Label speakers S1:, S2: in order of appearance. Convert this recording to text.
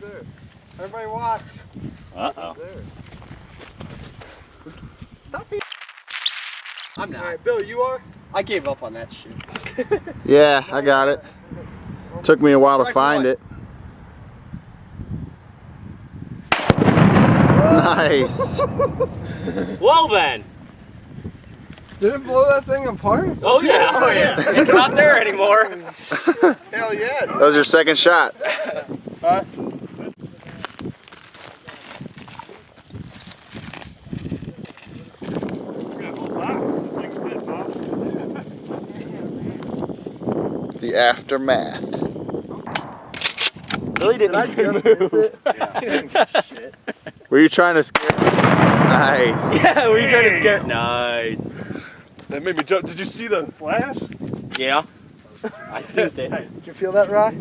S1: there. Everybody watch.
S2: Uh-oh.
S1: Stop being.
S3: I'm not.
S1: All right, Bill, you are?
S3: I gave up on that shit.
S4: Yeah, I got it. Took me a while to find it. Nice.
S2: Well then.
S1: Did it blow that thing apart?
S2: Oh yeah. Oh yeah. It's not there anymore.
S1: Hell yeah.
S4: That was your second shot.
S1: Huh?
S4: The aftermath.
S2: Really didn't
S1: I
S2: even
S1: just
S2: move.
S1: miss it? Yeah. Shit.
S4: Were you trying to scare me? Nice.
S2: Yeah, were you trying to scare? Nice.
S5: That made me jump. Did you see the flash?
S2: Yeah. I see it.
S1: Did you feel that, Rye?